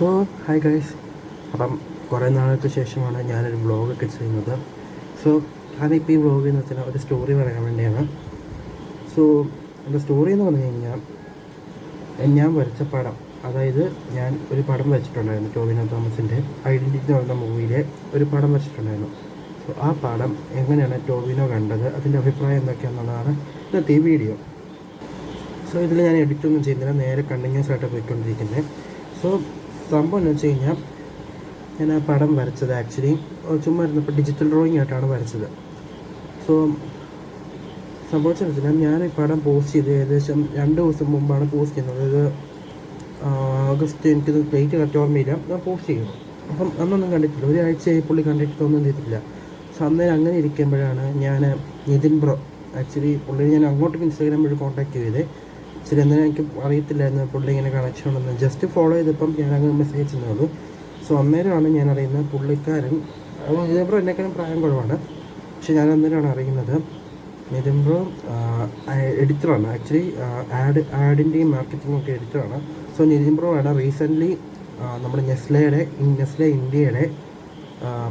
So hi guys, അപ്പം കുറേ നാൾക്ക് ശേഷമാണ് ഞാനൊരു വ്ളോഗൊക്കെ ചെയ്യുന്നത്. സോ അതിപ്പോൾ ഈ വ്ളോഗ് എന്ന് വെച്ചാൽ ഒരു സ്റ്റോറി പറയാൻ വേണ്ടിയാണ്. സോ എൻ്റെ സ്റ്റോറി എന്ന് പറഞ്ഞു കഴിഞ്ഞാൽ, ഞാൻ വരച്ച പടം, അതായത് ഞാൻ ഒരു പടം വരച്ചിട്ടുണ്ടായിരുന്നു. ടോവിനോ തോമസിൻ്റെ ഐഡൻറ്റിറ്റി എന്ന് പറഞ്ഞ മൂവിയിലെ ഒരു പടം വരച്ചിട്ടുണ്ടായിരുന്നു. സോ ആ പടം എങ്ങനെയാണ് ടോവിനോ കണ്ടത്, അതിൻ്റെ അഭിപ്രായം എന്തൊക്കെയാണെന്നുള്ളതാണ് ഇന്നത്തെ ഈ വീഡിയോ. സോ ഇതിൽ ഞാൻ എഡിറ്റൊന്നും ചെയ്യുന്നില്ല, നേരെ കണ്ടിന്യൂസ് ആയിട്ട് പോയിക്കൊണ്ടിരിക്കുന്നത്. സോ സംഭവം എന്ന് വെച്ച് കഴിഞ്ഞാൽ, ഞാൻ ആ പടം വരച്ചത് ആക്ച്വലി ചുമ്മാ ഇരുന്നപ്പോൾ ഡിജിറ്റൽ ഡ്രോയിങ് ആയിട്ടാണ് വരച്ചത്. സോ സംഭവിച്ചെന്ന് വെച്ചാൽ, ഞാൻ ഈ പടം പോസ്റ്റ് ചെയ്ത് ഏകദേശം 2 ദിവസം മുമ്പാണ് പോസ്റ്റ് ചെയ്യുന്നത്. അതായത് ഓഗസ്റ്റ്, എനിക്കിത് ഡേറ്റ് കറക്റ്റ് ഓർമ്മയില്ല, ഞാൻ പോസ്റ്റ് ചെയ്യുന്നു. അപ്പം അന്നൊന്നും കണ്ടിട്ടില്ല, ഒരാഴ്ചയായി പുള്ളി കണ്ടിട്ടൊന്നും ചെയ്തിട്ടില്ല. സോ അന്നേരം അങ്ങനെ ഇരിക്കുമ്പോഴാണ് ഞാൻ നിതിൻ ബ്രോ, ആക്ച്വലി പുള്ളി ഞാൻ അങ്ങോട്ടേക്ക് ഇൻസ്റ്റാഗ്രാം വഴി കോൺടാക്ട് ചെയ്തത്. ശരി, എന്നാലും എനിക്ക് അറിയത്തില്ലായിരുന്നു പുള്ളി ഇങ്ങനെ കണക്ഷൻ ഉണ്ടെന്ന്. ജസ്റ്റ് ഫോളോ ചെയ്തപ്പം ഞാൻ അങ്ങ് മെസ്സേജ് ചെയ്യുന്നുള്ളൂ. സോ അന്നേരമാണ് ഞാൻ അറിയുന്നത് പുള്ളിക്കാരൻ, നിതിൻ ബ്രോ എന്നെക്കാളും പ്രായം കുറവാണ്, പക്ഷെ ഞാൻ അന്നേരമാണ് അറിയുന്നത് നിതിൻ ബ്രോ എഡിറ്ററാണ്. ആക്ച്വലി ആഡിൻ്റെയും മാർക്കറ്റിംഗ് ഒക്കെ എഡിറ്ററാണ്. സോ നിതിൻ ബ്രോ ആണ് റീസെൻ്റ്ലി നമ്മുടെ നെസ്ലെ ഇന്ത്യയുടെ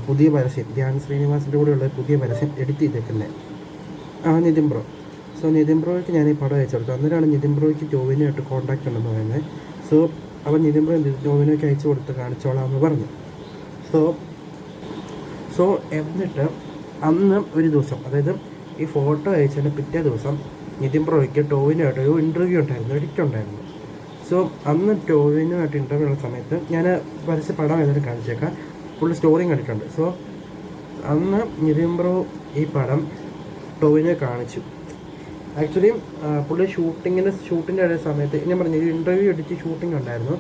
പുതിയ പരസ്യം, ധ്യാൻ ശ്രീനിവാസിൻ്റെ കൂടെയുള്ള പുതിയ പരസ്യം എഡിറ്റ് ചെയ്തേക്കുന്നത് നിതിൻ ബ്രോ. സോ നിതിൻ ബ്രോയ്ക്ക് ഞാൻ ഈ പടം അയച്ചു കൊടുത്തു. അന്നേരമാണ് നിതിൻ ബ്രോയ്ക്ക് ടോവിനോയായിട്ട് കോൺടാക്റ്റ് ഉണ്ടെന്ന് പറയുന്നത്. സോ അവൻ നിതിൻ ബ്രോ ടോവിനോയ്ക്ക് അയച്ചു കൊടുത്ത് കാണിച്ചോളാമെന്ന് പറഞ്ഞു. സോ എന്നിട്ട് അന്ന് ഒരു ദിവസം, അതായത് ഈ ഫോട്ടോ അയച്ചതിൻ്റെ പിറ്റേ ദിവസം നിതിൻ ബ്രോയ്ക്ക് ടോവിനോയായിട്ട് ഒരു ഇൻ്റർവ്യൂ ഉണ്ടായിരുന്നു, എഡിറ്റ് ഉണ്ടായിരുന്നു. സോ അന്ന് ടോവിനോയായിട്ട് ഇൻ്റർവ്യൂ ഉള്ള സമയത്ത് ഞാൻ വരച്ച പടം ഏതായാലും കാണിച്ചേക്കാം, ഫുൾ സ്റ്റോറിയും കണ്ടിട്ടുണ്ട്. സോ അന്ന് നിതിൻ ബ്രോ ഈ പടം ടോവിനോയെ കാണിച്ചു. ആക്ച്വലി പുള്ളി ഷൂട്ടിൻ്റെ അതേ സമയത്ത് ഞാൻ പറഞ്ഞു ഒരു ഇൻ്റർവ്യൂ എടുത്ത് ഷൂട്ടിംഗ് ഉണ്ടായിരുന്നു.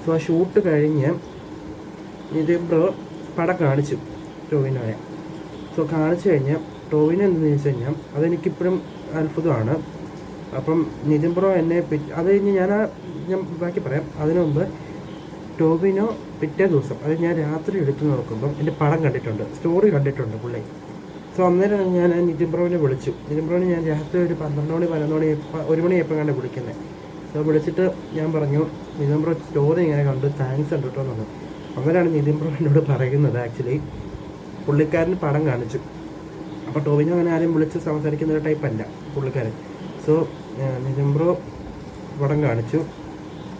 സോ ആ ഷൂട്ട് കഴിഞ്ഞ് നിതിൻ ബ്രോ പടം കാണിച്ചു ടോവിനോയെ. സോ കാണിച്ചു കഴിഞ്ഞാൽ ടോവിനോ എന്തെന്ന് ചോദിച്ചു കഴിഞ്ഞാൽ, അതെനിക്കിപ്പോഴും അത്ഭുതമാണ്. അപ്പം നിതിൻ ബ്രോ എന്നെ അത് കഴിഞ്ഞ് ഞാൻ ബാക്കി പറയാം. അതിനു മുമ്പ് ടോവിനോ പിറ്റേ ദിവസം, അതായത് ഞാൻ രാത്രി എടുത്തു നോക്കുമ്പം എൻ്റെ പടം കണ്ടിട്ടുണ്ട്, സ്റ്റോറി കണ്ടിട്ടുണ്ട് പുള്ളി. സോ അന്നേരം ഞാൻ നിതിൻ ബ്രോവിനെ വിളിച്ചു. നിതിൻ ബ്രോവിനെ ഞാൻ രാത്രി ഒരു 12 മണി 11 മണി 1 മണിയപ്പോൾ കണ്ട് വിളിക്കുന്നത്. സോ വിളിച്ചിട്ട് ഞാൻ പറഞ്ഞു, നിതിൻ ബ്രോ സ്റ്റോറി ഇങ്ങനെ കണ്ടു, താങ്ക്സ് ഉണ്ട് കേട്ടോ എന്ന് പറഞ്ഞു. അന്നേരമാണ് നിതിൻ ബ്രോ എന്നോട് പറയുന്നത്, ആക്ച്വലി പുള്ളിക്കാരന് പടം കാണിച്ചു. അപ്പോൾ ടോവിനോ അങ്ങനെ ആരും വിളിച്ച് സംസാരിക്കുന്ന ഒരു ടൈപ്പല്ല പുള്ളിക്കാരൻ. സോ നിതിൻ ബ്രോ പടം കാണിച്ചു.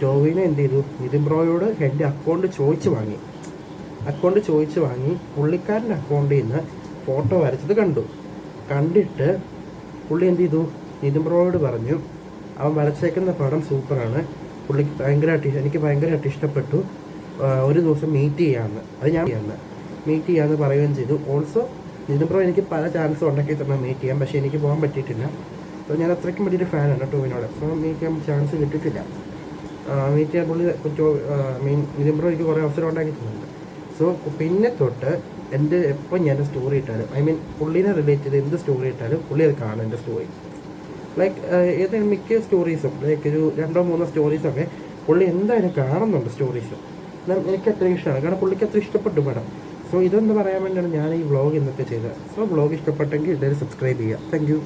ടോവിനോ എന്ത് ചെയ്തു, നിതിൻ ബ്രോയോട് എൻ്റെ അക്കൗണ്ട് ചോദിച്ച് വാങ്ങി പുള്ളിക്കാരൻ്റെ അക്കൗണ്ടിൽ നിന്ന് ഫോട്ടോ വരച്ചത് കണ്ടിട്ട് പുള്ളി എന്ത് ചെയ്തു, നിതിൻ ബ്രോയോട് പറഞ്ഞു അവൻ വരച്ചേക്കുന്ന പടം സൂപ്പറാണ്, പുള്ളിക്ക് എനിക്ക് ഭയങ്കരമായിട്ട് ഇഷ്ടപ്പെട്ടു, ഒരു ദിവസം മീറ്റ് ചെയ്യാമെന്ന് പറയുകയും ചെയ്തു. ഓൾസോ നിതിൻ ബ്രോ എനിക്ക് പല ചാൻസും ഉണ്ടാക്കി തന്നെ മീറ്റ് ചെയ്യാം, പക്ഷേ എനിക്ക് പോകാൻ പറ്റിയിട്ടില്ല. സോ ഞാൻ അത്രയ്ക്കും വലിയൊരു ഫാനാണ് ടോവിനോട്. സോ മീറ്റ് ചെയ്യാൻ ചാൻസ് കിട്ടിയിട്ടില്ല. മീറ്റ് ചെയ്യാൻ പുള്ളി നിതിൻ ബ്രോ എനിക്ക് കുറേ അവസരം ഉണ്ടാക്കിയിട്ടുണ്ട്. സോ പിന്നെ തൊട്ട് എൻ്റെ എപ്പോൾ ഞാൻ സ്റ്റോറി ഇട്ടാലും, പുള്ളിനെ റിലേറ്റ് ചെയ്ത് എന്ത് സ്റ്റോറി ഇട്ടാലും പുള്ളി അത് കാണും. എൻ്റെ സ്റ്റോറി ഏതെങ്കിലും മിക്ക സ്റ്റോറീസും ഒരു 2-3 സ്റ്റോറീസൊക്കെ പുള്ളി എന്തായാലും കാണുന്നുണ്ട് സ്റ്റോറീസ്. എനിക്ക് അത്രയും ഇഷ്ടമാണ്, കാരണം പുള്ളിക്ക് അത്ര ഇഷ്ടപ്പെട്ടു പടം. സോ ഇതൊന്ന് പറയാൻ വേണ്ടിയാണ് ഞാൻ ഈ വ്ളോഗ് ഇന്നത്തെ ചെയ്തത്. സോ വ്ളോഗ് ഇഷ്ടപ്പെട്ടെങ്കിൽ എല്ലാവരും സബ്സ്ക്രൈബ് ചെയ്യുക. Thank you.